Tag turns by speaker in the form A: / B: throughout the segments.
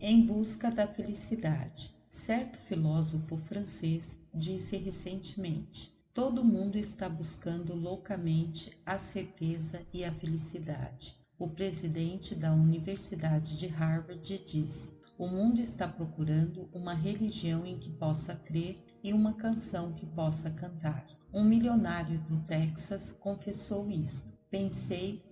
A: Em busca da felicidade. Certo filósofo francês disse recentemente: todo mundo está buscando loucamente a certeza e a felicidade. O presidente da Universidade de Harvard disse: o mundo está procurando uma religião em que possa crer e uma canção que possa cantar. Um milionário do Texas confessou isto: pensei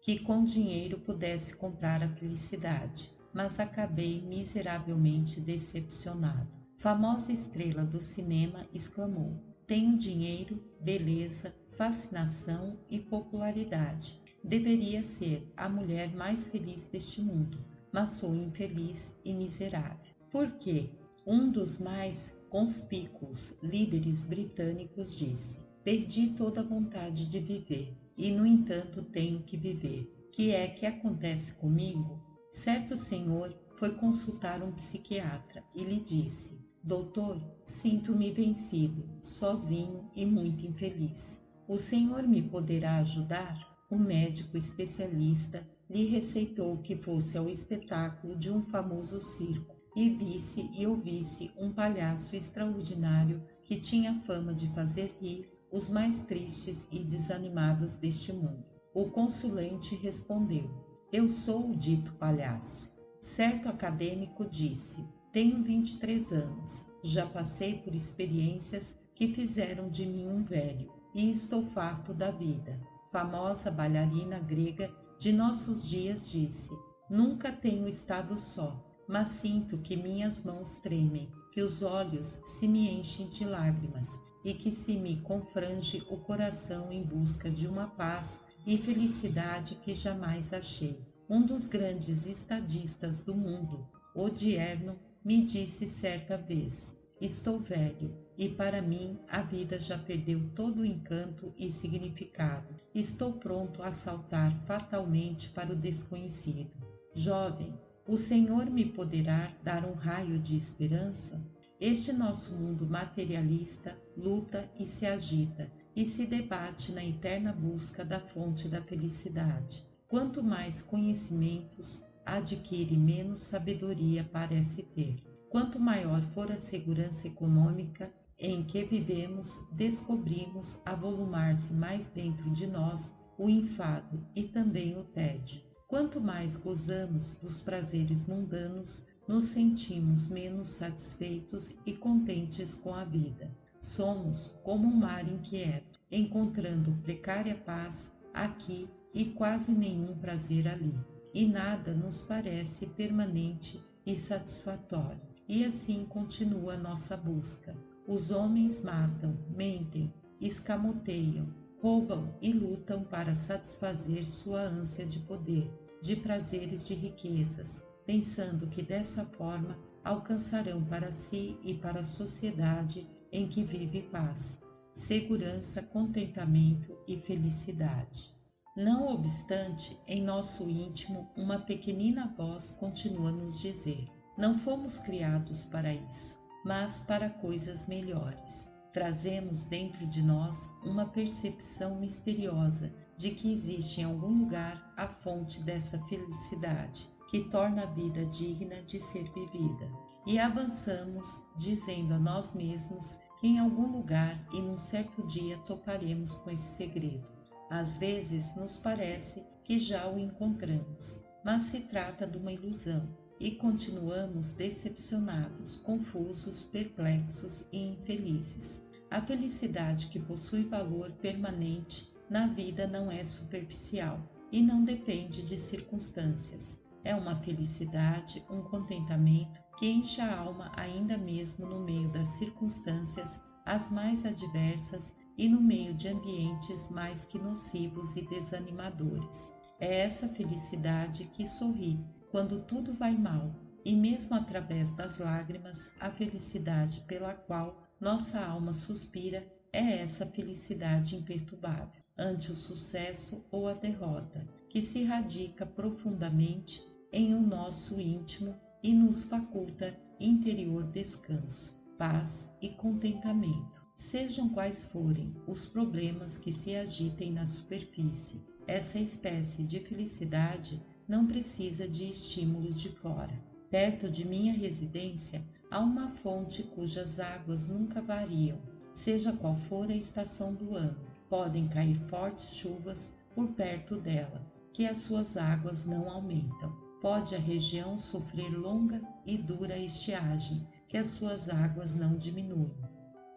A: que com dinheiro pudesse comprar a felicidade, mas acabei miseravelmente decepcionado. Famosa estrela do cinema exclamou: tenho dinheiro, beleza, fascinação e popularidade. Deveria ser a mulher mais feliz deste mundo, mas sou infeliz e miserável. Por quê? Um dos mais conspícuos líderes britânicos disse: perdi toda a vontade de viver e, no entanto, tenho que viver. Que é que acontece comigo? Certo senhor foi consultar um psiquiatra e lhe disse: doutor, sinto-me vencido, sozinho e muito infeliz. O senhor me poderá ajudar? O médico especialista lhe receitou que fosse ao espetáculo de um famoso circo e visse e ouvisse um palhaço extraordinário que tinha fama de fazer rir os mais tristes e desanimados deste mundo. O consulente respondeu: eu sou o dito palhaço. Certo acadêmico disse: tenho 23 anos, já passei por experiências que fizeram de mim um velho e estou farto da vida. Famosa bailarina grega de nossos dias disse: nunca tenho estado só, mas sinto que minhas mãos tremem, que os olhos se me enchem de lágrimas e que se me confrange o coração em busca de uma paz e felicidade que jamais achei. Um dos grandes estadistas do mundo, Odierno, me disse certa vez: estou velho e para mim a vida já perdeu todo o encanto e significado. Estou pronto a saltar fatalmente para o desconhecido. Jovem, o Senhor me poderá dar um raio de esperança? Este nosso mundo materialista luta e se agita e se debate na eterna busca da fonte da felicidade. Quanto mais conhecimentos adquire, menos sabedoria parece ter. Quanto maior for a segurança econômica em que vivemos, descobrimos avolumar-se mais dentro de nós o enfado e também o tédio. Quanto mais gozamos dos prazeres mundanos, nos sentimos menos satisfeitos e contentes com a vida. Somos como um mar inquieto, encontrando precária paz aqui e quase nenhum prazer ali. E nada nos parece permanente e satisfatório. E assim continua nossa busca. Os homens matam, mentem, escamoteiam, roubam e lutam para satisfazer sua ânsia de poder, de prazeres, de riquezas, pensando que dessa forma alcançarão para si e para a sociedade em que vive paz, segurança, contentamento e felicidade. Não obstante, em nosso íntimo, uma pequenina voz continua a nos dizer: não fomos criados para isso, mas para coisas melhores. Trazemos dentro de nós uma percepção misteriosa de que existe em algum lugar a fonte dessa felicidade, que torna a vida digna de ser vivida. E avançamos dizendo a nós mesmos que em algum lugar e num certo dia toparemos com esse segredo. Às vezes nos parece que já o encontramos, mas se trata de uma ilusão e continuamos decepcionados, confusos, perplexos e infelizes. A felicidade que possui valor permanente na vida não é superficial e não depende de circunstâncias. É uma felicidade, um contentamento que enche a alma ainda mesmo no meio das circunstâncias as mais adversas e no meio de ambientes mais que nocivos e desanimadores. É essa felicidade que sorri quando tudo vai mal, e mesmo através das lágrimas, a felicidade pela qual nossa alma suspira é essa felicidade imperturbável ante o sucesso ou a derrota, que se radica profundamente em o nosso íntimo e nos faculta interior descanso, paz e contentamento. Sejam quais forem os problemas que se agitem na superfície, essa espécie de felicidade não precisa de estímulos de fora. Perto de minha residência há uma fonte cujas águas nunca variam, seja qual for a estação do ano. Podem cair fortes chuvas por perto dela, que as suas águas não aumentam. Pode a região sofrer longa e dura estiagem, que as suas águas não diminuem.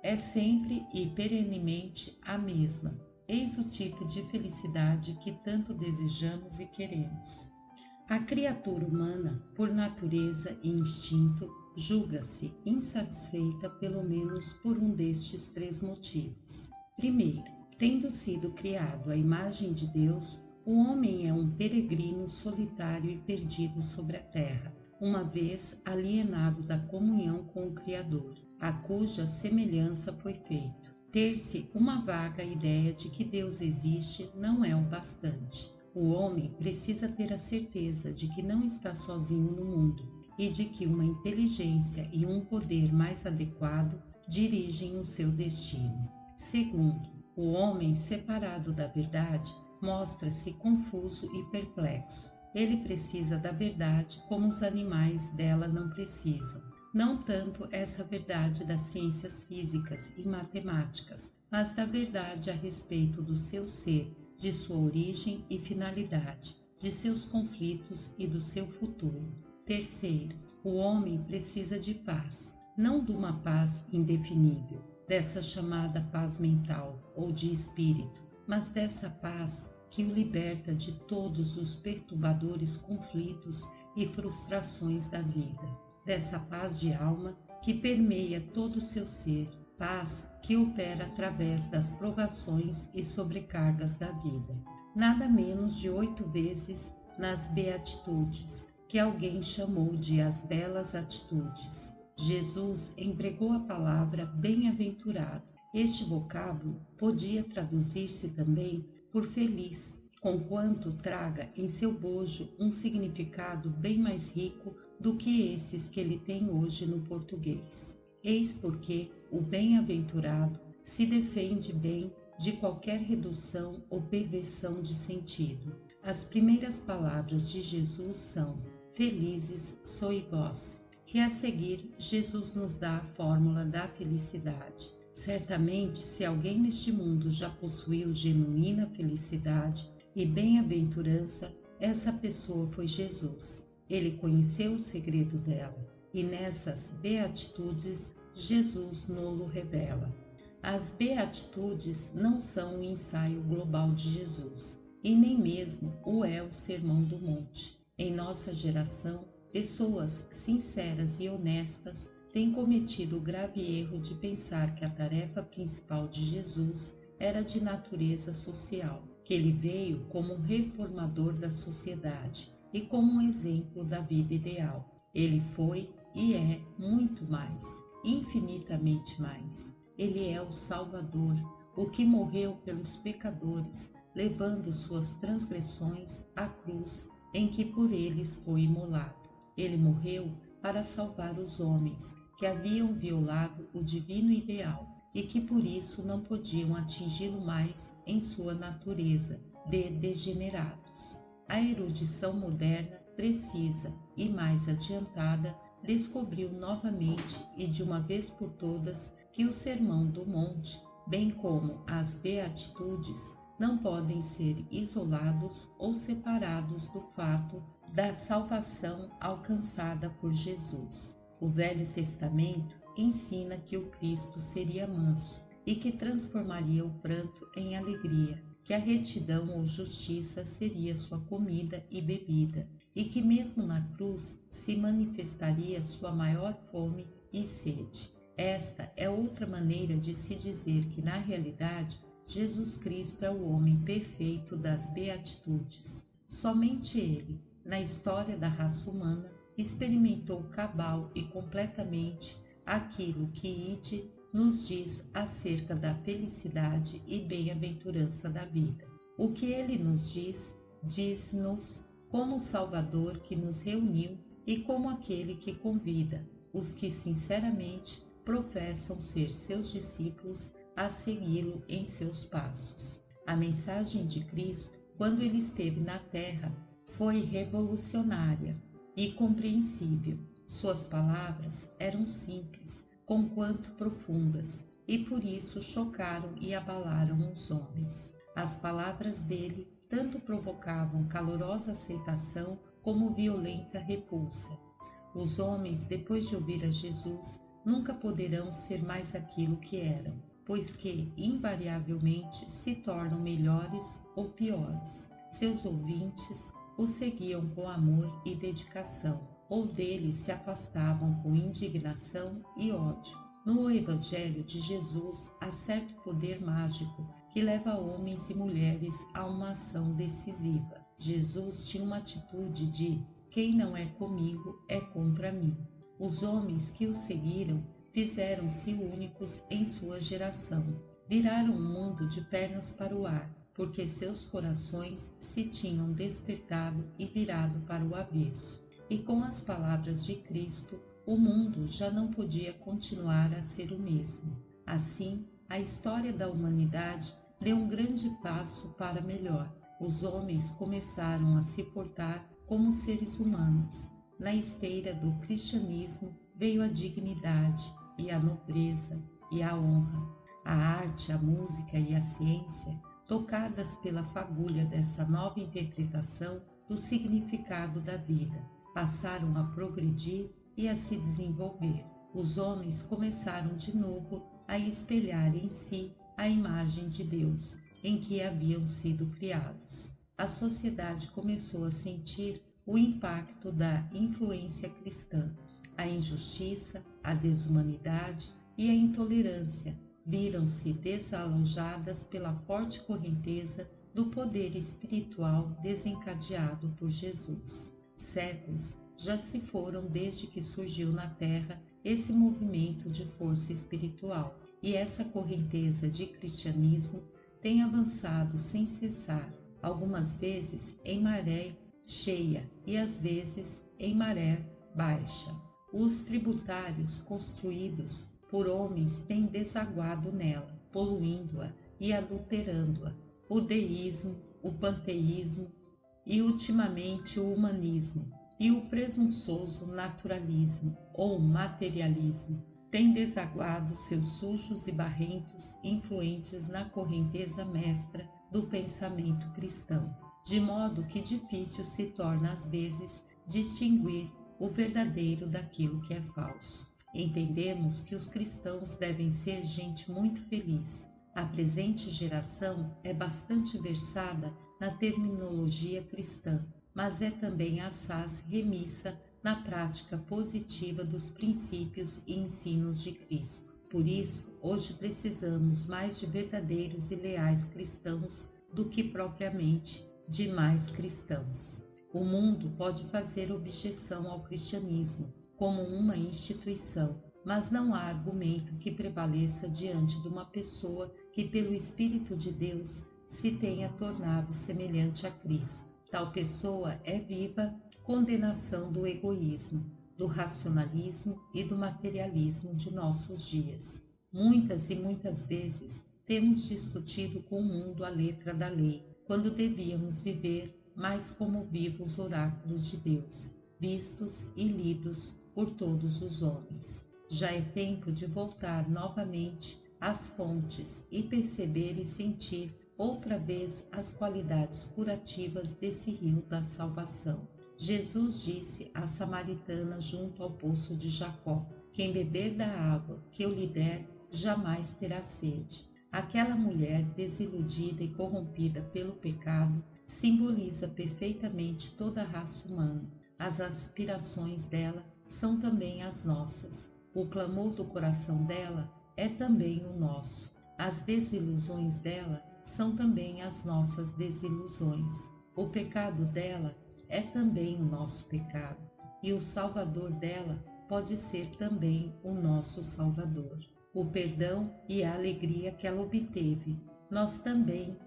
A: É sempre e perenemente a mesma. Eis o tipo de felicidade que tanto desejamos e queremos. A criatura humana, por natureza e instinto, julga-se insatisfeita pelo menos por um destes 3 motivos. Primeiro, tendo sido criado à imagem de Deus, o homem é um peregrino solitário e perdido sobre a terra, uma vez alienado da comunhão com o Criador, a cuja semelhança foi feito. Ter-se uma vaga ideia de que Deus existe não é o bastante. O homem precisa ter a certeza de que não está sozinho no mundo e de que uma inteligência e um poder mais adequado dirigem o seu destino. Segundo, o homem separado da verdade mostra-se confuso e perplexo. Ele precisa da verdade como os animais dela não precisam. Não tanto essa verdade das ciências físicas e matemáticas, mas da verdade a respeito do seu ser, de sua origem e finalidade, de seus conflitos e do seu futuro. Terceiro, o homem precisa de paz, não de uma paz indefinível, dessa chamada paz mental ou de espírito, mas dessa paz que o liberta de todos os perturbadores conflitos e frustrações da vida, dessa paz de alma que permeia todo o seu ser, paz que opera através das provações e sobrecargas da vida. Nada menos de 8 vezes nas Beatitudes, que alguém chamou de as belas atitudes. Jesus empregou a palavra bem-aventurado. Este vocábulo podia traduzir-se também por feliz, conquanto traga em seu bojo um significado bem mais rico do que esses que ele tem hoje no português. Eis porque o bem-aventurado se defende bem de qualquer redução ou perversão de sentido. As primeiras palavras de Jesus são: felizes sois vós. E a seguir, Jesus nos dá a fórmula da felicidade. Certamente, se alguém neste mundo já possuiu genuína felicidade e bem-aventurança, essa pessoa foi Jesus. Ele conheceu o segredo dela, e nessas beatitudes Jesus nos revela. As beatitudes não são um ensaio global de Jesus, e nem mesmo o é o Sermão do Monte. Em nossa geração, pessoas sinceras e honestas têm cometido o grave erro de pensar que a tarefa principal de Jesus era de natureza social, que ele veio como um reformador da sociedade e como um exemplo da vida ideal. Ele foi e é muito mais, infinitamente mais. Ele é o Salvador, o que morreu pelos pecadores, levando suas transgressões à cruz em que por eles foi imolado. Ele morreu para salvar os homens que haviam violado o divino ideal e que por isso não podiam atingi-lo mais em sua natureza de degenerados. A erudição moderna precisa e mais adiantada descobriu novamente e de uma vez por todas que o Sermão do Monte, bem como as Beatitudes, não podem ser isolados ou separados do fato da salvação alcançada por Jesus. O Velho Testamento ensina que o Cristo seria manso e que transformaria o pranto em alegria, que a retidão ou justiça seria sua comida e bebida, e que mesmo na cruz se manifestaria sua maior fome e sede. Esta é outra maneira de se dizer que, na realidade, Jesus Cristo é o homem perfeito das Beatitudes. Somente ele, na história da raça humana, experimentou cabal e completamente aquilo que Ide nos diz acerca da felicidade e bem-aventurança da vida. O que ele nos diz, diz-nos como o Salvador que nos reuniu e como aquele que convida os que sinceramente professam ser seus discípulos a segui-lo em seus passos. A mensagem de Cristo, quando ele esteve na terra, foi revolucionária. e compreensível. Suas palavras eram simples, conquanto profundas, e por isso chocaram e abalaram os homens. As palavras dele tanto provocavam calorosa aceitação como violenta repulsa. Os homens, depois de ouvir a Jesus, nunca poderão ser mais aquilo que eram, pois que, invariavelmente, se tornam melhores ou piores. Seus ouvintes o seguiam com amor e dedicação, ou dele se afastavam com indignação e ódio. No Evangelho de Jesus há certo poder mágico que leva homens e mulheres a uma ação decisiva. Jesus tinha uma atitude de "quem não é comigo é contra mim". Os homens que o seguiram fizeram-se únicos em sua geração. Viraram o mundo de pernas para o ar, porque seus corações se tinham despertado e virado para o avesso. E com as palavras de Cristo, o mundo já não podia continuar a ser o mesmo. Assim, a história da humanidade deu um grande passo para melhor. Os homens começaram a se portar como seres humanos. Na esteira do cristianismo veio a dignidade e a nobreza e a honra. A arte, a música e a ciência, tocadas pela fagulha dessa nova interpretação do significado da vida, passaram a progredir e a se desenvolver. Os homens começaram de novo a espelhar em si a imagem de Deus em que haviam sido criados. A sociedade começou a sentir o impacto da influência cristã. A injustiça, a desumanidade e a intolerância viram-se desalojadas pela forte correnteza do poder espiritual desencadeado por Jesus. Séculos já se foram desde que surgiu na Terra esse movimento de força espiritual, e essa correnteza de cristianismo tem avançado sem cessar, algumas vezes em maré cheia e às vezes em maré baixa. Os tributários construídos por homens têm desaguado nela, poluindo-a e adulterando-a. O deísmo, o panteísmo e ultimamente o humanismo e o presunçoso naturalismo ou materialismo têm desaguado seus sujos e barrentos influentes na correnteza mestra do pensamento cristão, de modo que difícil se torna às vezes distinguir o verdadeiro daquilo que é falso. Entendemos que os cristãos devem ser gente muito feliz. A presente geração é bastante versada na terminologia cristã, mas é também assaz remissa na prática positiva dos princípios e ensinos de Cristo. Por isso, hoje precisamos mais de verdadeiros e leais cristãos do que propriamente de mais cristãos. O mundo pode fazer objeção ao cristianismo como uma instituição, mas não há argumento que prevaleça diante de uma pessoa que, pelo Espírito de Deus, se tenha tornado semelhante a Cristo. Tal pessoa é viva condenação do egoísmo, do racionalismo e do materialismo de nossos dias. Muitas e muitas vezes temos discutido com o mundo a letra da lei, quando devíamos viver mais como vivos oráculos de Deus, vistos e lidos por todos os homens. Já é tempo de voltar novamente às fontes e perceber e sentir outra vez as qualidades curativas desse rio da salvação. Jesus disse à samaritana junto ao poço de Jacó: "Quem beber da água que eu lhe der, jamais terá sede". Aquela mulher desiludida e corrompida pelo pecado simboliza perfeitamente toda a raça humana. As aspirações dela são também as nossas. O clamor do coração dela é também o nosso. As desilusões dela são também as nossas desilusões. O pecado dela é também o nosso pecado. E o Salvador dela pode ser também o nosso Salvador. O perdão e a alegria que ela obteve, nós também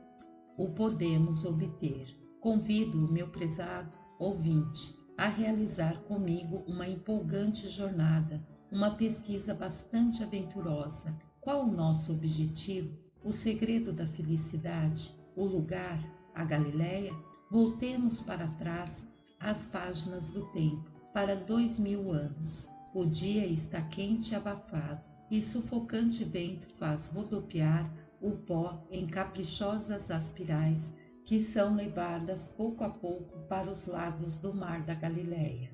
A: o podemos obter. Convido o meu prezado ouvinte a realizar comigo uma empolgante jornada, uma pesquisa bastante aventurosa. Qual o nosso objetivo? O segredo da felicidade? O lugar? A Galileia? Voltemos para trás às páginas do tempo para 2000 anos. O dia está quente e abafado, e sufocante vento faz rodopiar o pó em caprichosas aspirais que são levadas pouco a pouco para os lados do mar da Galileia.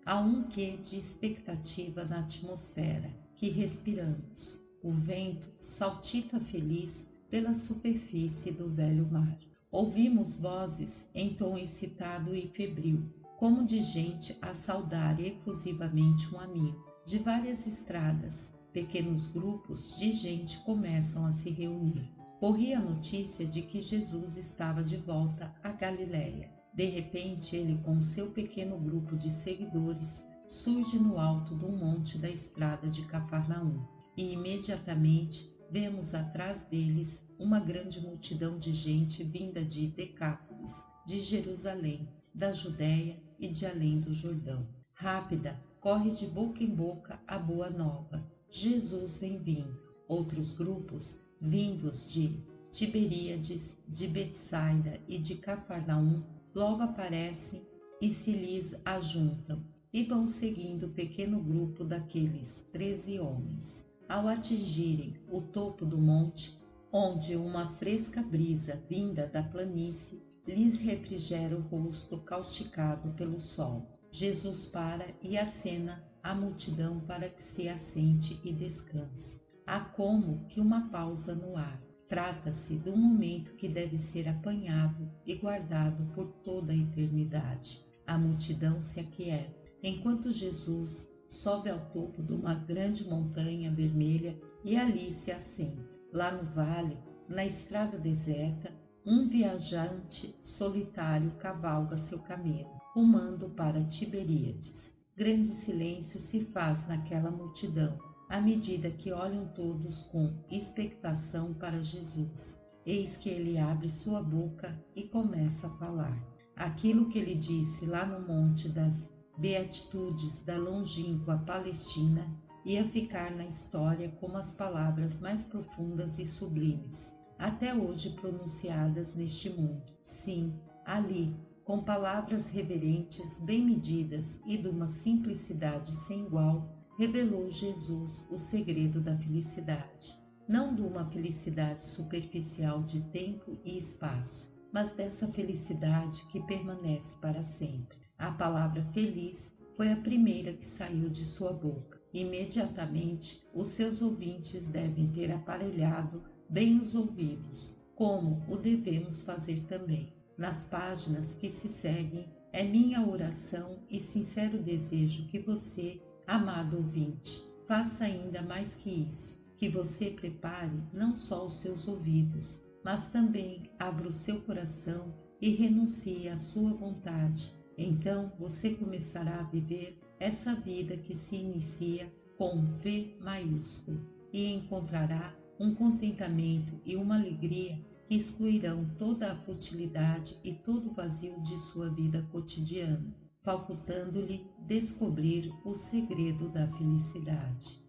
A: Há um quê de expectativa na atmosfera que respiramos. O vento saltita feliz pela superfície do velho mar. Ouvimos vozes em tom excitado e febril, como de gente a saudar efusivamente um amigo. De várias estradas, pequenos grupos de gente começam a se reunir. Corria a notícia de que Jesus estava de volta à Galileia. De repente, ele com seu pequeno grupo de seguidores surge no alto do monte da estrada de Cafarnaum e imediatamente vemos atrás deles uma grande multidão de gente vinda de Decápolis, de Jerusalém, da Judéia e de além do Jordão. Rápida, corre de boca em boca a boa nova. Jesus vem vindo. Outros grupos, vindos de Tiberíades, de Betsaida e de Cafarnaum, logo aparecem e se lhes ajuntam, e vão seguindo o pequeno grupo daqueles 13 homens. Ao atingirem o topo do monte, onde uma fresca brisa vinda da planície lhes refrigera o rosto causticado pelo sol, Jesus para e acena à multidão para que se assente e descanse. Há como que uma pausa no ar. Trata-se de um momento que deve ser apanhado e guardado por toda a eternidade. A multidão se aquieta, enquanto Jesus sobe ao topo de uma grande montanha vermelha e ali se assenta. Lá no vale, na estrada deserta, um viajante solitário cavalga seu camelo, rumando para Tiberíades. Grande silêncio se faz naquela multidão, à medida que olham todos com expectação para Jesus. Eis que ele abre sua boca e começa a falar. Aquilo que ele disse lá no Monte das Beatitudes da longínqua Palestina ia ficar na história como as palavras mais profundas e sublimes, até hoje pronunciadas neste mundo. Sim, ali, com palavras reverentes, bem medidas e de uma simplicidade sem igual, revelou Jesus o segredo da felicidade. Não de uma felicidade superficial de tempo e espaço, mas dessa felicidade que permanece para sempre. A palavra feliz foi a primeira que saiu de sua boca. Imediatamente, os seus ouvintes devem ter aparelhado bem os ouvidos, como o devemos fazer também. Nas páginas que se seguem, é minha oração e sincero desejo que você, amado ouvinte, faça ainda mais que isso, que você prepare não só os seus ouvidos, mas também abra o seu coração e renuncie à sua vontade. Então você começará a viver essa vida que se inicia com V maiúsculo e encontrará um contentamento e uma alegria que excluirão toda a futilidade e todo o vazio de sua vida cotidiana, facultando-lhe descobrir o segredo da felicidade.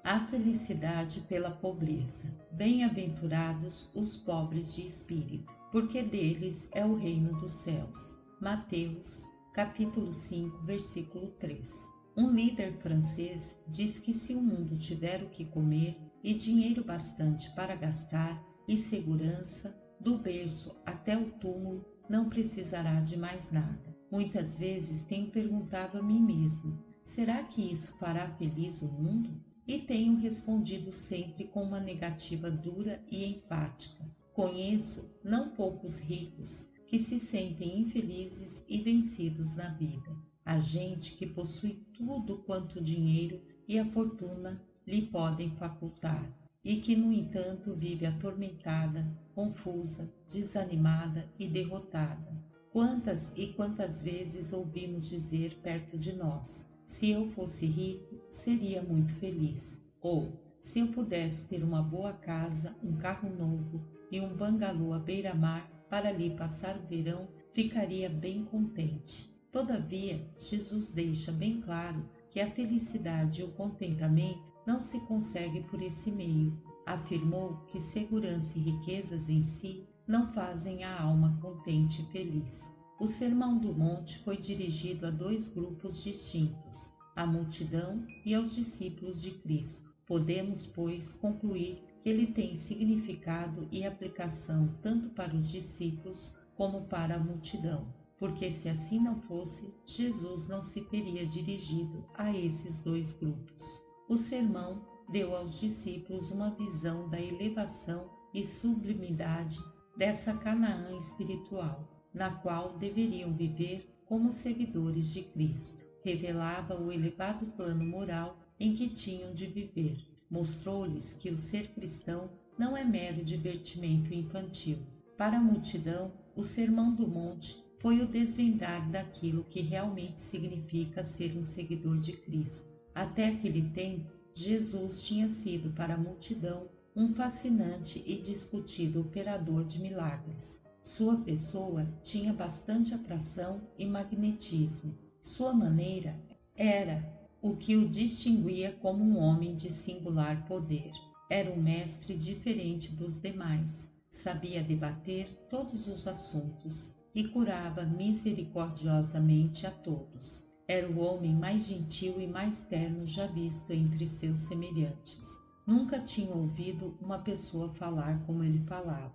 A: A felicidade pela pobreza. Bem-aventurados os pobres de espírito, porque deles é o reino dos céus. Mateus, capítulo 5, versículo 3. Um líder francês diz que se o mundo tiver o que comer e dinheiro bastante para gastar e segurança, do berço até o túmulo, não precisará de mais nada. Muitas vezes tenho perguntado a mim mesmo, será que isso fará feliz o mundo? E tenho respondido sempre com uma negativa dura e enfática. Conheço não poucos ricos que se sentem infelizes e vencidos na vida. Há gente que possui tudo quanto o dinheiro e a fortuna lhe podem facultar, e que, no entanto, vive atormentada, confusa, desanimada e derrotada. Quantas e quantas vezes ouvimos dizer perto de nós: se eu fosse rico, seria muito feliz. Ou, se eu pudesse ter uma boa casa, um carro novo e um bangalô à beira-mar para ali passar o verão, ficaria bem contente. Todavia, Jesus deixa bem claro que a felicidade e o contentamento não se consegue por esse meio. Afirmou que segurança e riquezas em si não fazem a alma contente e feliz. O Sermão do Monte foi dirigido a dois grupos distintos, à multidão e aos discípulos de Cristo. Podemos, pois, concluir que ele tem significado e aplicação tanto para os discípulos como para a multidão, porque se assim não fosse, Jesus não se teria dirigido a esses dois grupos. O sermão deu aos discípulos uma visão da elevação e sublimidade dessa Canaã espiritual, na qual deveriam viver como seguidores de Cristo. Revelava o elevado plano moral em que tinham de viver. Mostrou-lhes que o ser cristão não é mero divertimento infantil. Para a multidão, o Sermão do Monte foi o desvendar daquilo que realmente significa ser um seguidor de Cristo. Até aquele tempo, Jesus tinha sido para a multidão um fascinante e discutido operador de milagres. Sua pessoa tinha bastante atração e magnetismo. Sua maneira era o que o distinguia como um homem de singular poder. Era um mestre diferente dos demais. Sabia debater todos os assuntos e curava misericordiosamente a todos. Era o homem mais gentil e mais terno já visto entre seus semelhantes. Nunca tinha ouvido uma pessoa falar como ele falava.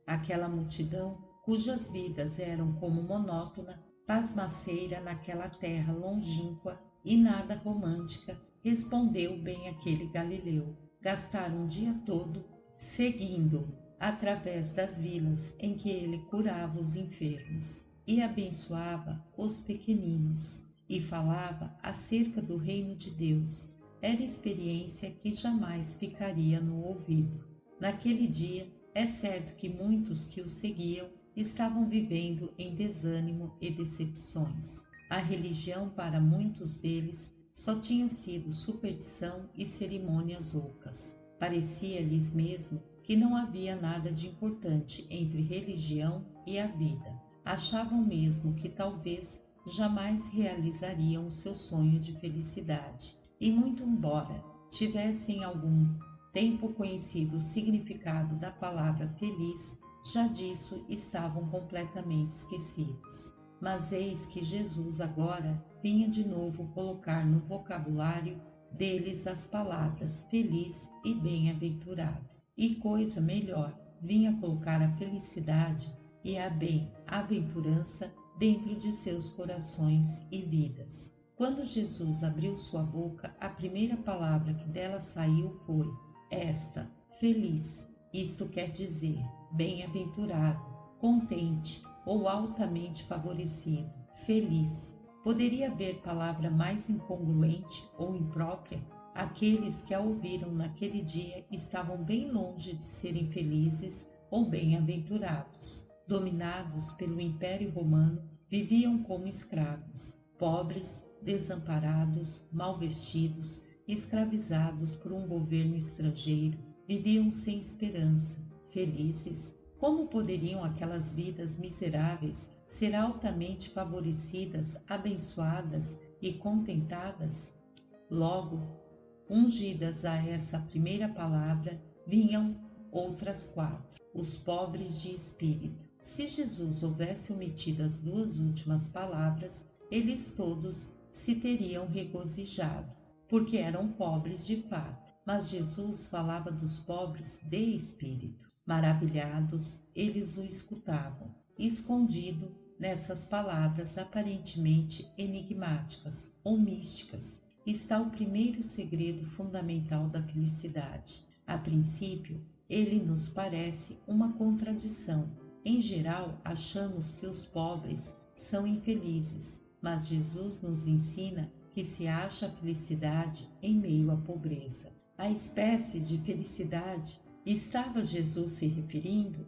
A: Aquela multidão, cujas vidas eram como monótona pasmaceira naquela terra longínqua e nada romântica, respondeu bem aquele galileu. Gastaram um dia todo seguindo-o através das vilas em que ele curava os enfermos e abençoava os pequeninos e falava acerca do reino de Deus. Era experiência que jamais ficaria no ouvido. Naquele dia, é certo que muitos que o seguiam estavam vivendo em desânimo e decepções. A religião para muitos deles só tinha sido superstição e cerimônias ocas. Parecia-lhes mesmo que não havia nada de importante entre religião e a vida. Achavam mesmo que talvez jamais realizariam o seu sonho de felicidade. E muito embora tivessem algum tempo conhecido o significado da palavra feliz, já disso estavam completamente esquecidos. Mas eis que Jesus agora vinha de novo colocar no vocabulário deles as palavras feliz e bem-aventurado. E coisa melhor, vinha colocar a felicidade e a bem-aventurança dentro de seus corações e vidas. Quando Jesus abriu sua boca, a primeira palavra que dela saiu foi esta, feliz. Isto quer dizer bem-aventurado, contente ou altamente favorecido, feliz. Poderia haver palavra mais incongruente ou imprópria? Aqueles que a ouviram naquele dia estavam bem longe de serem felizes ou bem-aventurados. Dominados pelo Império Romano, viviam como escravos, pobres, desamparados, mal vestidos, escravizados por um governo estrangeiro, viviam sem esperança, felizes. Como poderiam aquelas vidas miseráveis ser altamente favorecidas, abençoadas e contentadas? Logo, ungidas a essa primeira palavra, vinham outras quatro, os pobres de espírito. Se Jesus houvesse omitido as duas últimas palavras, eles todos se teriam regozijado, porque eram pobres de fato. Mas Jesus falava dos pobres de espírito. Maravilhados, eles o escutavam. Escondido nessas palavras aparentemente enigmáticas ou místicas, está o primeiro segredo fundamental da felicidade. A princípio, ele nos parece uma contradição. Em geral, achamos que os pobres são infelizes, mas Jesus nos ensina que se acha a felicidade em meio à pobreza. A espécie de felicidade estava Jesus se referindo?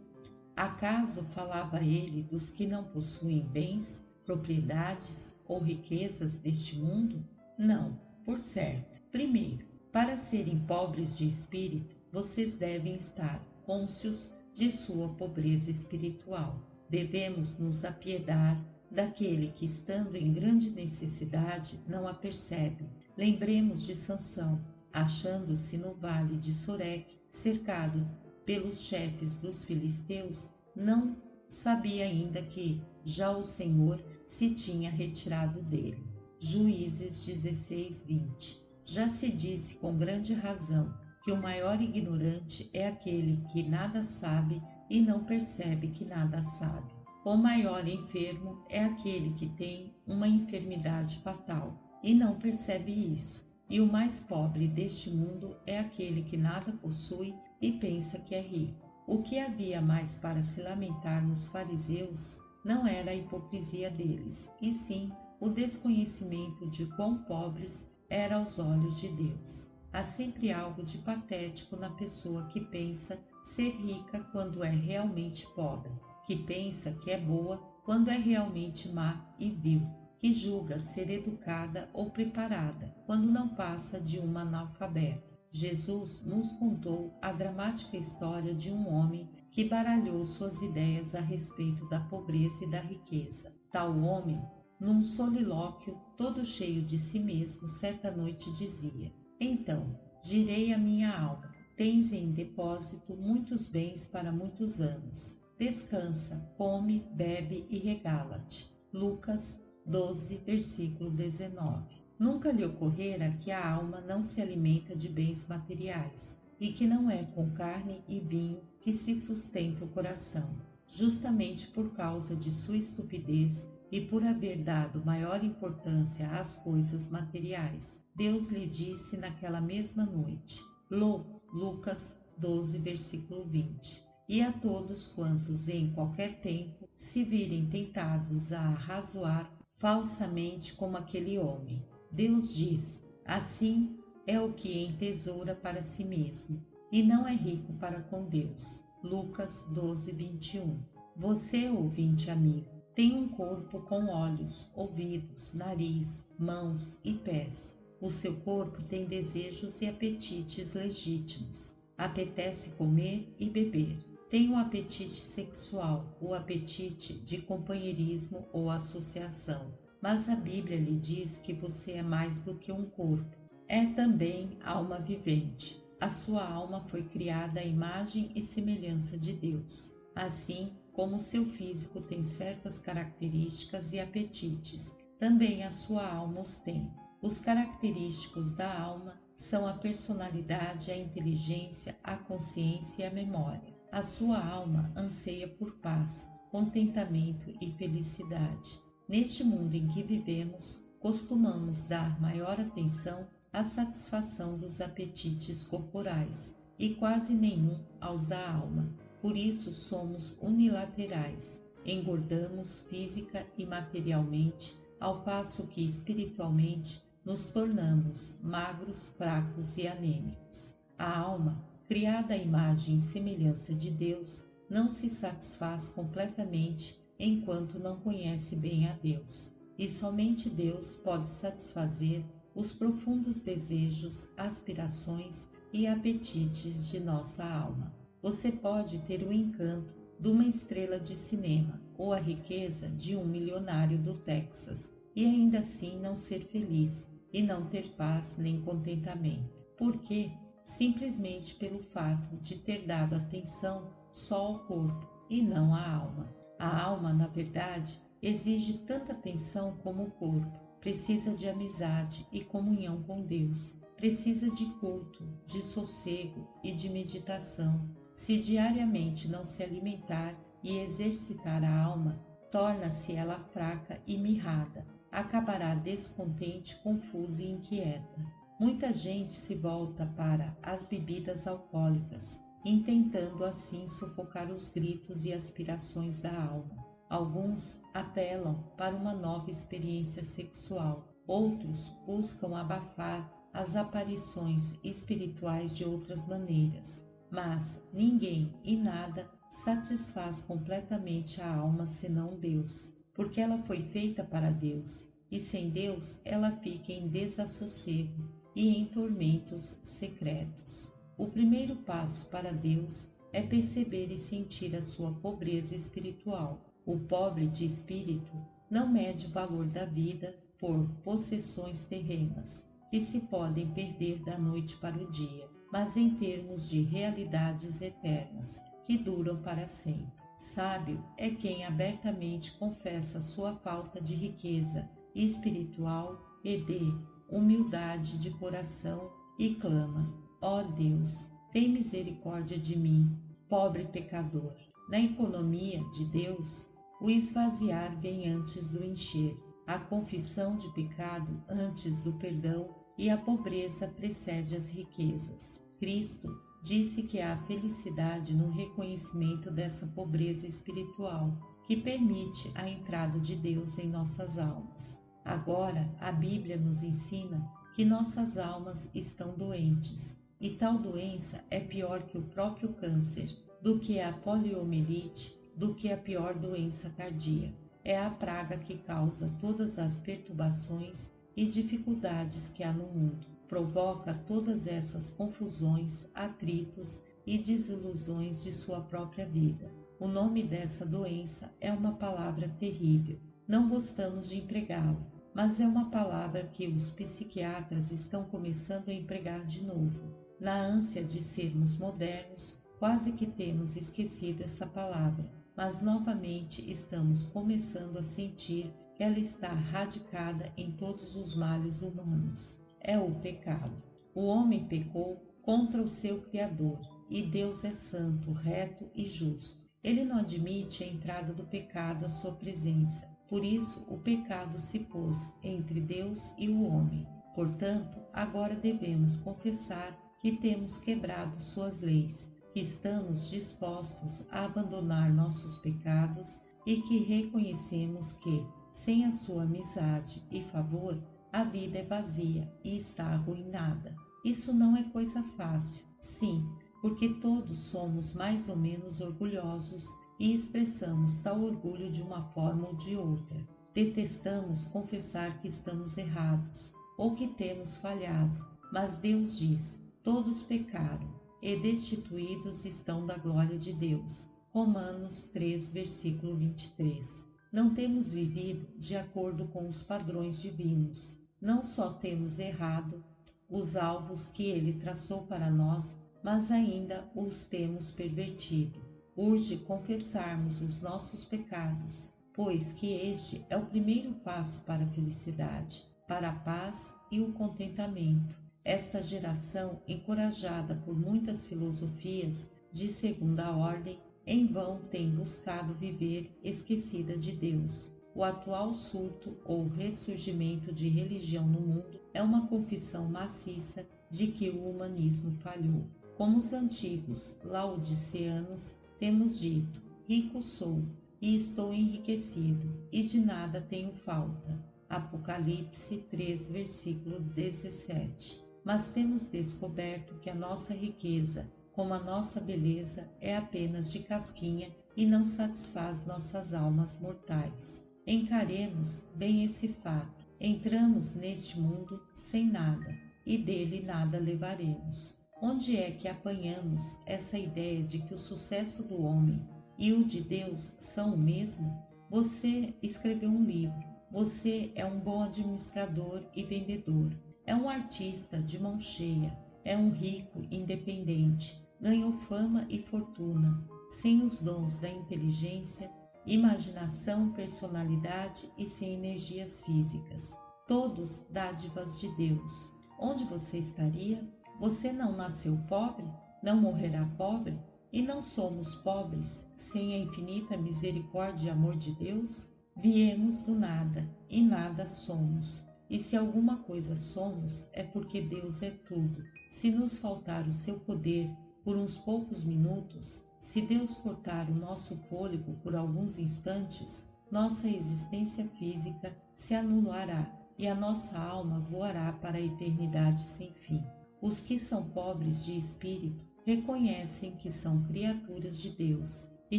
A: Acaso falava ele dos que não possuem bens, propriedades ou riquezas deste mundo? Não, por certo. Primeiro, para serem pobres de espírito, vocês devem estar cônscios de sua pobreza espiritual. Devemos nos apiedar daquele que, estando em grande necessidade, não a percebe. Lembremos de Sansão, achando-se no vale de Soreque, cercado pelos chefes dos filisteus, não sabia ainda que, já o Senhor se tinha retirado dele. Juízes 16:20. Já se disse com grande razão que o maior ignorante é aquele que nada sabe e não percebe que nada sabe. O maior enfermo é aquele que tem uma enfermidade fatal e não percebe isso. E o mais pobre deste mundo é aquele que nada possui e pensa que é rico. O que havia mais para se lamentar nos fariseus não era a hipocrisia deles, e sim o desconhecimento de quão pobres eram aos olhos de Deus. Há sempre algo de patético na pessoa que pensa ser rica quando é realmente pobre, que pensa que é boa quando é realmente má e vil, que julga ser educada ou preparada quando não passa de uma analfabeta. Jesus nos contou a dramática história de um homem que baralhou suas ideias a respeito da pobreza e da riqueza. Tal homem, num solilóquio todo cheio de si mesmo, certa noite dizia: então, direi à minha alma: tens em depósito muitos bens para muitos anos. Descansa, come, bebe e regala-te. Lucas 12, versículo 19. Nunca lhe ocorrera que a alma não se alimenta de bens materiais e que não é com carne e vinho que se sustenta o coração. Justamente por causa de sua estupidez e por haver dado maior importância às coisas materiais, Deus lhe disse naquela mesma noite: louco. Lucas 12, versículo 20. E a todos quantos em qualquer tempo se virem tentados a arrazoar falsamente como aquele homem, Deus diz: assim é o que entesoura para si mesmo e não é rico para com Deus. Lucas 12, 21. Você, ouvinte amigo, tem um corpo com olhos, ouvidos, nariz, mãos e pés. O seu corpo tem desejos e apetites legítimos. Apetece comer e beber. Tem o apetite sexual, o apetite de companheirismo ou associação. Mas a Bíblia lhe diz que você é mais do que um corpo. É também alma vivente. A sua alma foi criada à imagem e semelhança de Deus. Assim como seu físico tem certas características e apetites, também a sua alma os tem. Os característicos da alma são a personalidade, a inteligência, a consciência e a memória. A sua alma anseia por paz, contentamento e felicidade. Neste mundo em que vivemos, costumamos dar maior atenção à satisfação dos apetites corporais e quase nenhum aos da alma. Por isso somos unilaterais, engordamos física e materialmente, ao passo que espiritualmente nos tornamos magros, fracos e anêmicos. A alma, criada à imagem e semelhança de Deus, não se satisfaz completamente enquanto não conhece bem a Deus. E somente Deus pode satisfazer os profundos desejos, aspirações e apetites de nossa alma. Você pode ter o encanto de uma estrela de cinema ou a riqueza de um milionário do Texas e ainda assim não ser feliz e não ter paz nem contentamento. Por quê? Simplesmente pelo fato de ter dado atenção só ao corpo e não à alma. A alma, na verdade, exige tanta atenção como o corpo. Precisa de amizade e comunhão com Deus. Precisa de culto, de sossego e de meditação. Se diariamente não se alimentar e exercitar a alma, torna-se ela fraca e mirrada. Acabará descontente, confusa e inquieta. Muita gente se volta para as bebidas alcoólicas, intentando assim sufocar os gritos e aspirações da alma. Alguns apelam para uma nova experiência sexual, outros buscam abafar as aparições espirituais de outras maneiras. Mas ninguém e nada satisfaz completamente a alma senão Deus, porque ela foi feita para Deus, e sem Deus ela fica em desassossego e em tormentos secretos. O primeiro passo para Deus é perceber e sentir a sua pobreza espiritual. O pobre de espírito não mede o valor da vida por possessões terrenas, que se podem perder da noite para o dia, mas em termos de realidades eternas, que duram para sempre. Sábio é quem abertamente confessa sua falta de riqueza espiritual e de humildade de coração e clama: ó Deus, tem misericórdia de mim, pobre pecador. Na economia de Deus, o esvaziar vem antes do encher, a confissão de pecado antes do perdão e a pobreza precede as riquezas. Cristo disse que há felicidade no reconhecimento dessa pobreza espiritual, que permite a entrada de Deus em nossas almas. Agora, a Bíblia nos ensina que nossas almas estão doentes, e tal doença é pior que o próprio câncer, do que a poliomielite, do que a pior doença cardíaca. É a praga que causa todas as perturbações e dificuldades que há no mundo. Provoca todas essas confusões, atritos e desilusões de sua própria vida. O nome dessa doença é uma palavra terrível. Não gostamos de empregá-la, mas é uma palavra que os psiquiatras estão começando a empregar de novo. Na ânsia de sermos modernos, quase que temos esquecido essa palavra, mas novamente estamos começando a sentir que ela está radicada em todos os males humanos. É o pecado. O homem pecou contra o seu Criador, e Deus é santo, reto e justo. Ele não admite a entrada do pecado à sua presença. Por isso, o pecado se pôs entre Deus e o homem. Portanto, agora devemos confessar que temos quebrado suas leis, que estamos dispostos a abandonar nossos pecados e que reconhecemos que, sem a sua amizade e favor, a vida é vazia e está arruinada. Isso não é coisa fácil, sim, porque todos somos mais ou menos orgulhosos e expressamos tal orgulho de uma forma ou de outra. Detestamos confessar que estamos errados ou que temos falhado, mas Deus diz: todos pecaram e destituídos estão da glória de Deus. Romanos 3, versículo 23. Não temos vivido de acordo com os padrões divinos. Não só temos errado os alvos que Ele traçou para nós, mas ainda os temos pervertido. Urge confessarmos os nossos pecados, pois que este é o primeiro passo para a felicidade, para a paz e o contentamento. Esta geração, encorajada por muitas filosofias de segunda ordem, em vão tem buscado viver esquecida de Deus. O atual surto ou ressurgimento de religião no mundo é uma confissão maciça de que o humanismo falhou. Como os antigos laodiceanos, temos dito: rico sou e estou enriquecido, e de nada tenho falta. Apocalipse 3, versículo 17. Mas temos descoberto que a nossa riqueza, como a nossa beleza, é apenas de casquinha e não satisfaz nossas almas mortais. Encaremos bem esse fato. Entramos neste mundo sem nada e dele nada levaremos. Onde é que apanhamos essa ideia de que o sucesso do homem e o de Deus são o mesmo? Você escreveu um livro, você é um bom administrador e vendedor, é um artista de mão cheia, é um rico independente, ganhou fama e fortuna, sem os dons da inteligência, imaginação, personalidade e sem energias físicas. Todos dádivas de Deus. Onde você estaria? Você não nasceu pobre? Não morrerá pobre? E não somos pobres sem a infinita misericórdia e amor de Deus? Viemos do nada e nada somos. E se alguma coisa somos, é porque Deus é tudo. Se nos faltar o seu poder por uns poucos minutos, se Deus cortar o nosso fôlego por alguns instantes, nossa existência física se anulará e a nossa alma voará para a eternidade sem fim. Os que são pobres de espírito reconhecem que são criaturas de Deus e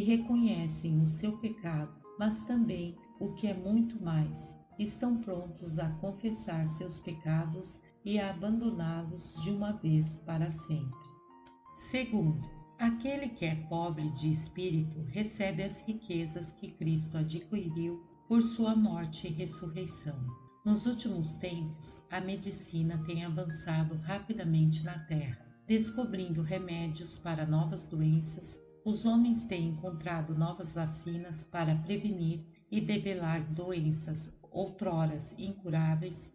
A: reconhecem o seu pecado, mas também, o que é muito mais, estão prontos a confessar seus pecados e a abandoná-los de uma vez para sempre. Segundo, aquele que é pobre de espírito recebe as riquezas que Cristo adquiriu por sua morte e ressurreição. Nos últimos tempos, a medicina tem avançado rapidamente na Terra, descobrindo remédios para novas doenças, os homens têm encontrado novas vacinas para prevenir e debelar doenças outroras incuráveis.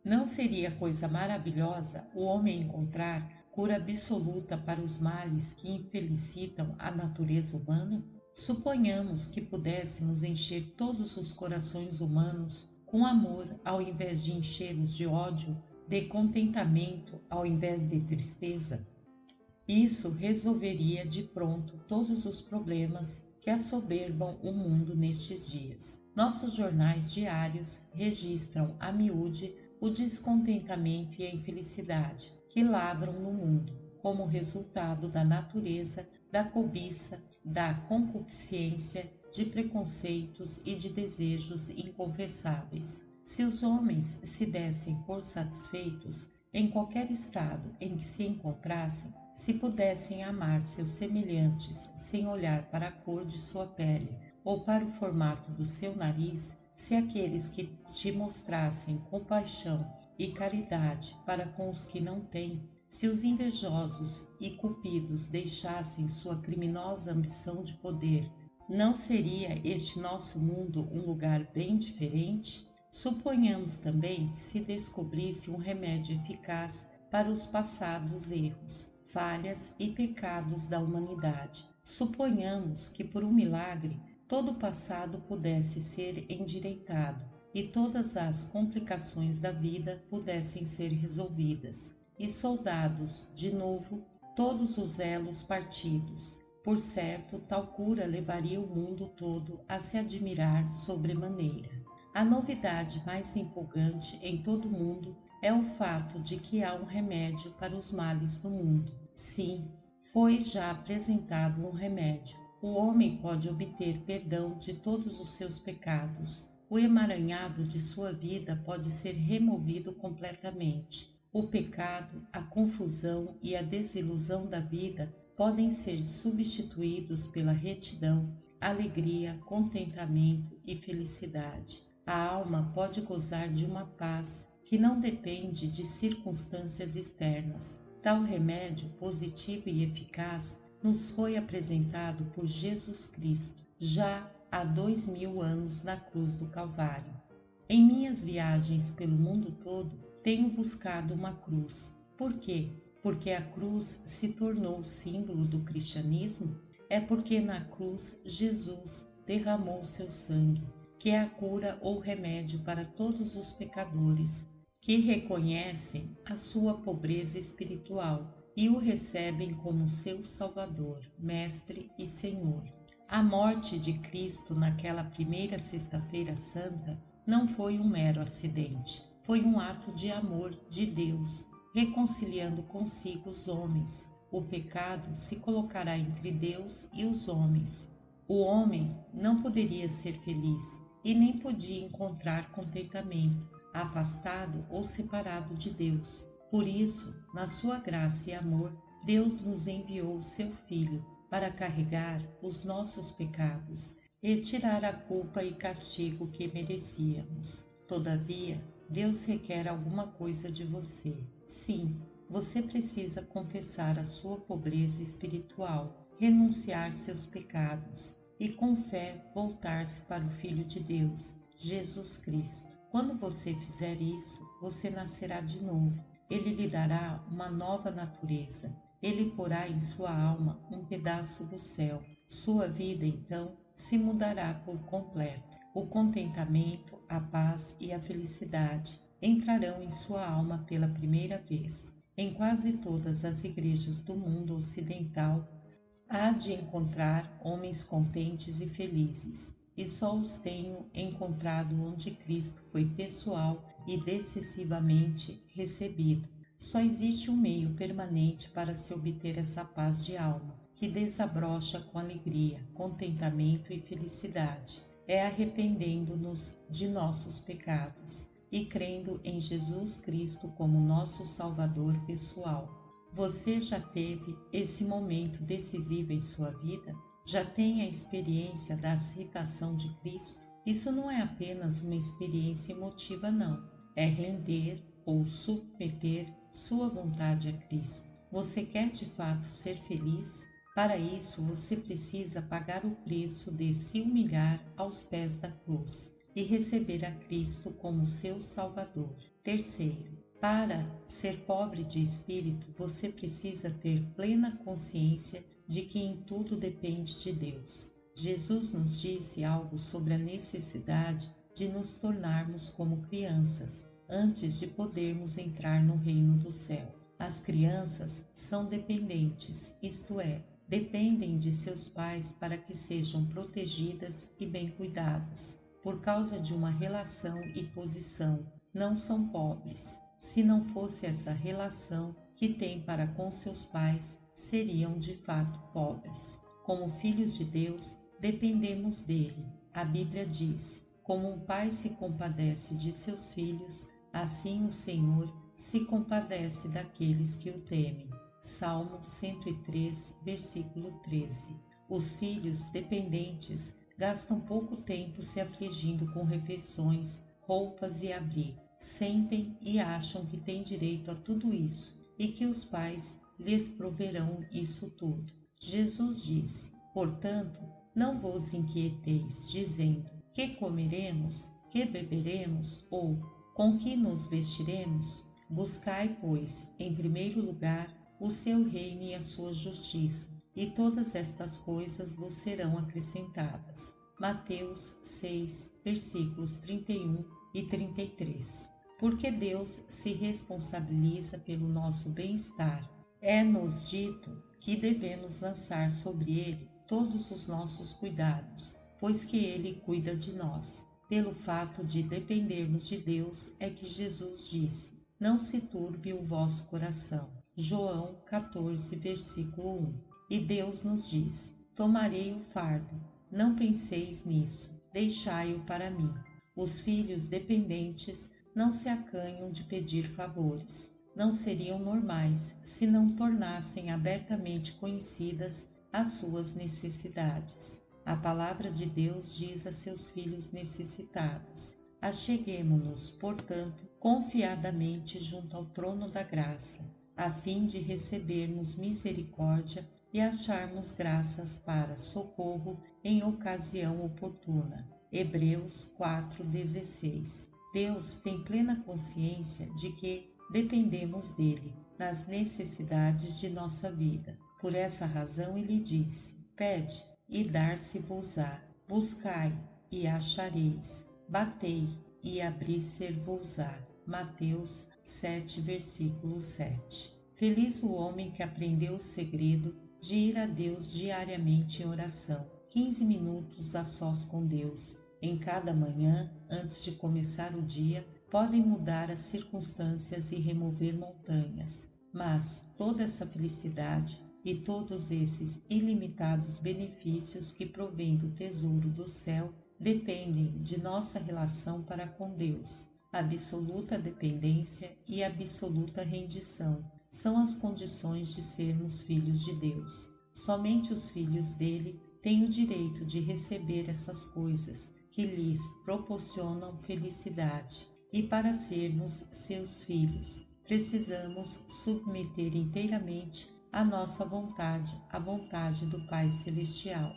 A: Não seria coisa maravilhosa o homem encontrar cura absoluta para os males que infelicitam a natureza humana? Suponhamos que pudéssemos encher todos os corações humanos com amor ao invés de enchê-los de ódio, de contentamento ao invés de tristeza. Isso resolveria de pronto todos os problemas que assoberbam o mundo nestes dias. Nossos jornais diários registram a miúde o descontentamento e a infelicidade que lavram no mundo, como resultado da natureza, da cobiça, da concupiscência, de preconceitos e de desejos inconfessáveis. Se os homens se dessem por satisfeitos em qualquer estado em que se encontrassem, se pudessem amar seus semelhantes sem olhar para a cor de sua pele ou para o formato do seu nariz, se aqueles que te mostrassem compaixão e caridade para com os que não têm, se os invejosos e cupidos deixassem sua criminosa ambição de poder, não seria este nosso mundo um lugar bem diferente? Suponhamos também que se descobrisse um remédio eficaz para os passados erros, falhas e pecados da humanidade. Suponhamos que por um milagre todo o passado pudesse ser endireitado e todas as complicações da vida pudessem ser resolvidas e soldados, de novo, todos os elos partidos. Por certo, tal cura levaria o mundo todo a se admirar sobremaneira. A novidade mais empolgante em todo o mundo é o fato de que há um remédio para os males do mundo. Sim, foi já apresentado um remédio. O homem pode obter perdão de todos os seus pecados. O emaranhado de sua vida pode ser removido completamente. O pecado, a confusão e a desilusão da vida podem ser substituídos pela retidão, alegria, contentamento e felicidade. A alma pode gozar de uma paz que não depende de circunstâncias externas. Tal remédio positivo e eficaz nos foi apresentado por Jesus Cristo, já há 2000 anos na cruz do Calvário. Em minhas viagens pelo mundo todo, tenho buscado uma cruz. Por quê? Porque a cruz se tornou símbolo do cristianismo? É porque na cruz Jesus derramou seu sangue, que é a cura ou remédio para todos os pecadores que reconhecem a sua pobreza espiritual e o recebem como seu Salvador, Mestre e Senhor. A morte de Cristo naquela primeira Sexta-feira Santa não foi um mero acidente, foi um ato de amor de Deus, reconciliando consigo os homens. O pecado se colocará entre Deus e os homens. O homem não poderia ser feliz e nem podia encontrar contentamento, afastado ou separado de Deus. Por isso, na sua graça e amor, Deus nos enviou o seu Filho para carregar os nossos pecados e tirar a culpa e castigo que merecíamos. Todavia, Deus requer alguma coisa de você. Sim, você precisa confessar a sua pobreza espiritual, renunciar seus pecados e com fé voltar-se para o Filho de Deus, Jesus Cristo. Quando você fizer isso, você nascerá de novo. Ele lhe dará uma nova natureza. Ele porá em sua alma um pedaço do céu. Sua vida, então, se mudará por completo. O contentamento, a paz e a felicidade entrarão em sua alma pela primeira vez. Em quase todas as igrejas do mundo ocidental, há de encontrar homens contentes e felizes, e só os tenho encontrado onde Cristo foi pessoal e decisivamente recebido. Só existe um meio permanente para se obter essa paz de alma, que desabrocha com alegria, contentamento e felicidade. É arrependendo-nos de nossos pecados e crendo em Jesus Cristo como nosso Salvador pessoal. Você já teve esse momento decisivo em sua vida? Já tem a experiência da aceitação de Cristo? Isso não é apenas uma experiência emotiva, não. É render ou submeter sua vontade a Cristo. Você quer de fato ser feliz? Para isso, você precisa pagar o preço de se humilhar aos pés da cruz e receber a Cristo como seu Salvador. Terceiro, para ser pobre de espírito, você precisa ter plena consciência de que em tudo depende de Deus. Jesus nos disse algo sobre a necessidade de nos tornarmos como crianças antes de podermos entrar no reino do céu. As crianças são dependentes, isto é, dependem de seus pais para que sejam protegidas e bem cuidadas. Por causa de uma relação e posição, não são pobres. Se não fosse essa relação que têm para com seus pais, seriam de fato pobres. Como filhos de Deus, dependemos dele. A Bíblia diz: como um pai se compadece de seus filhos, assim o Senhor se compadece daqueles que o temem. Salmo 103, versículo 13. Os filhos dependentes gastam pouco tempo se afligindo com refeições, roupas e abrigo. Sentem e acham que têm direito a tudo isso e que os pais lhes proverão isso tudo. Jesus disse: portanto, não vos inquieteis, dizendo: que comeremos, que beberemos ou com que nos vestiremos? Buscai, pois, em primeiro lugar, o seu reino e a sua justiça, e todas estas coisas vos serão acrescentadas. Mateus 6, versículos 31 e 33. Porque Deus se responsabiliza pelo nosso bem-estar. É-nos dito que devemos lançar sobre Ele todos os nossos cuidados, pois que Ele cuida de nós. Pelo fato de dependermos de Deus é que Jesus disse: não se turbe o vosso coração. João 14, versículo 1. E Deus nos diz: tomarei o fardo, não penseis nisso, deixai-o para mim. Os filhos dependentes não se acanham de pedir favores. Não seriam normais se não tornassem abertamente conhecidas as suas necessidades. A palavra de Deus diz a seus filhos necessitados: acheguemo-nos, portanto, confiadamente junto ao trono da graça, a fim de recebermos misericórdia e acharmos graças para socorro em ocasião oportuna. Hebreus 4,16. Deus tem plena consciência de que dependemos dele nas necessidades de nossa vida. Por essa razão ele disse: pede e dar-se-vos-á, buscai e achareis, batei e abrir-se-vos-á. Mateus 7, versículo 7. Feliz o homem que aprendeu o segredo de ir a Deus diariamente em oração, 15 minutos a sós com Deus. Em cada manhã, antes de começar o dia, podem mudar as circunstâncias e remover montanhas. Mas toda essa felicidade e todos esses ilimitados benefícios que provém do tesouro do céu dependem de nossa relação para com Deus. Absoluta dependência e absoluta rendição são as condições de sermos filhos de Deus. Somente os filhos dele têm o direito de receber essas coisas que lhes proporcionam felicidade. E para sermos seus filhos, precisamos submeter inteiramente a nossa vontade à vontade do Pai Celestial.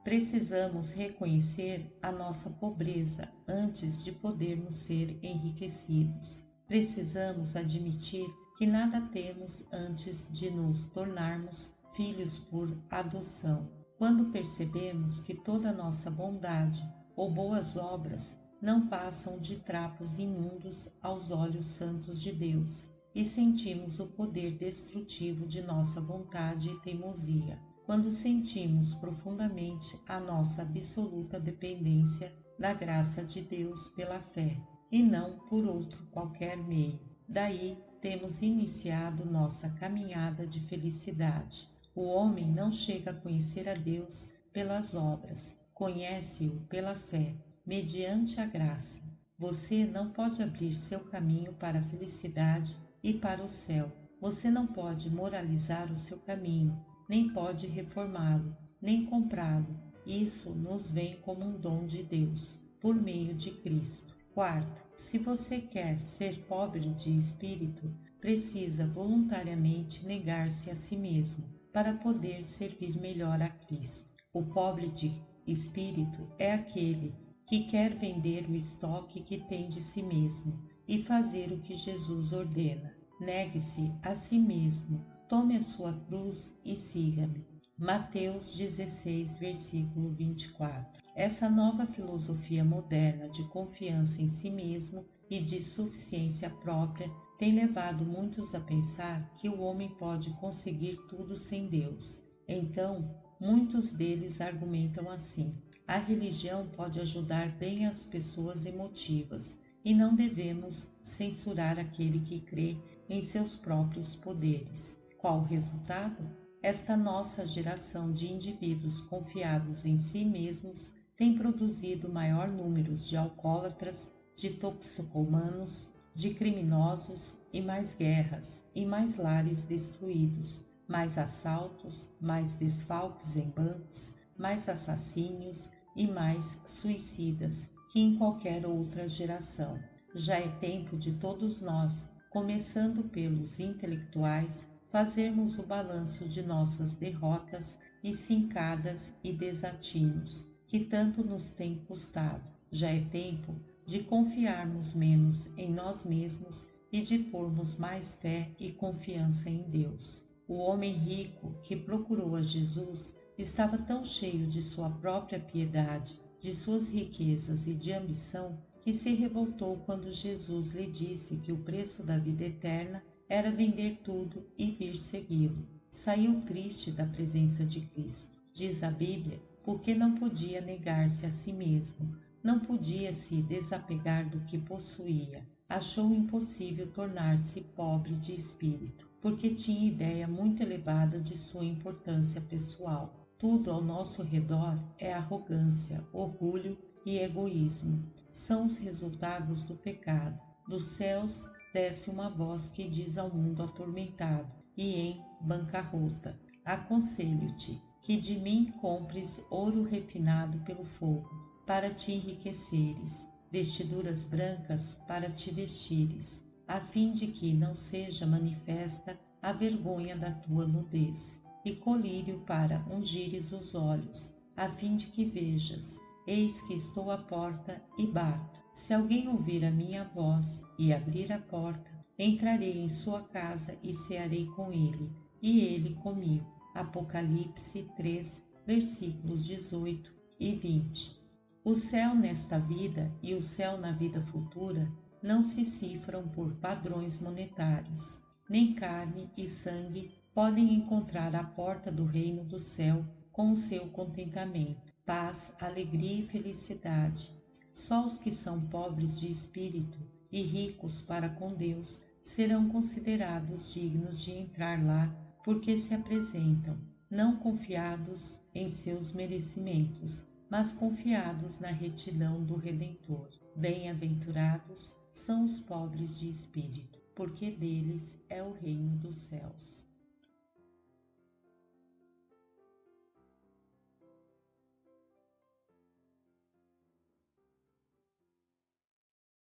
A: Precisamos reconhecer a nossa pobreza antes de podermos ser enriquecidos. Precisamos admitir que nada temos antes de nos tornarmos filhos por adoção. Quando percebemos que toda a nossa bondade ou boas obras não passam de trapos imundos aos olhos santos de Deus e sentimos o poder destrutivo de nossa vontade e teimosia. Quando sentimos profundamente a nossa absoluta dependência da graça de Deus pela fé e não por outro qualquer meio. Daí temos iniciado nossa caminhada de felicidade. O homem não chega a conhecer a Deus pelas obras, conhece-o pela fé, mediante a graça. Você não pode abrir seu caminho para a felicidade e para o céu. Você não pode moralizar o seu caminho, nem pode reformá-lo, nem comprá-lo. Isso nos vem como um dom de Deus, por meio de Cristo. Quarto, se você quer ser pobre de espírito, precisa voluntariamente negar-se a si mesmo. para poder servir melhor a Cristo. O pobre de espírito é aquele que quer vender o estoque que tem de si mesmo e fazer o que Jesus ordena. Negue-se a si mesmo, tome a sua cruz e siga-me. Mateus 16, versículo 24. Essa nova filosofia moderna de confiança em si mesmo e de suficiência própria tem levado muitos a pensar que o homem pode conseguir tudo sem Deus. Então, muitos deles argumentam assim: a religião pode ajudar bem as pessoas emotivas e não devemos censurar aquele que crê em seus próprios poderes. Qual o resultado? Esta nossa geração de indivíduos confiados em si mesmos tem produzido maior número de alcoólatras, de toxicomanos, de criminosos e mais guerras e mais lares destruídos, mais assaltos, mais desfalques em bancos, mais assassínios e mais suicidas que em qualquer outra geração. Já é tempo de todos nós, começando pelos intelectuais, fazermos o balanço de nossas derrotas e cincadas e desatinos, que tanto nos têm custado. Já é tempo de confiarmos menos em nós mesmos e de pormos mais fé e confiança em Deus. O homem rico que procurou a Jesus estava tão cheio de sua própria piedade, de suas riquezas e de ambição, que se revoltou quando Jesus lhe disse que o preço da vida eterna era vender tudo e vir segui-lo. Saiu triste da presença de Cristo. Diz a Bíblia, porque não podia negar-se a si mesmo, não podia se desapegar do que possuía. Achou impossível tornar-se pobre de espírito, porque tinha ideia muito elevada de sua importância pessoal. Tudo ao nosso redor é arrogância, orgulho e egoísmo. São os resultados do pecado. Dos céus desce uma voz que diz ao mundo atormentado e em bancarrota: aconselho-te que de mim compres ouro refinado pelo fogo, para te enriqueceres, vestiduras brancas para te vestires, a fim de que não seja manifesta a vergonha da tua nudez, e colírio para ungires os olhos, a fim de que vejas. Eis que estou à porta e bato. Se alguém ouvir a minha voz e abrir a porta, entrarei em sua casa e cearei com ele, e ele comigo. Apocalipse 3, versículos 18 e 20. O céu nesta vida e o céu na vida futura não se cifram por padrões monetários. Nem carne e sangue podem encontrar a porta do reino do céu com o seu contentamento, paz, alegria e felicidade. Só os que são pobres de espírito e ricos para com Deus serão considerados dignos de entrar lá, porque se apresentam, não confiados em seus merecimentos, mas confiados na retidão do Redentor. Bem-aventurados são os pobres de espírito, porque deles é o reino dos céus.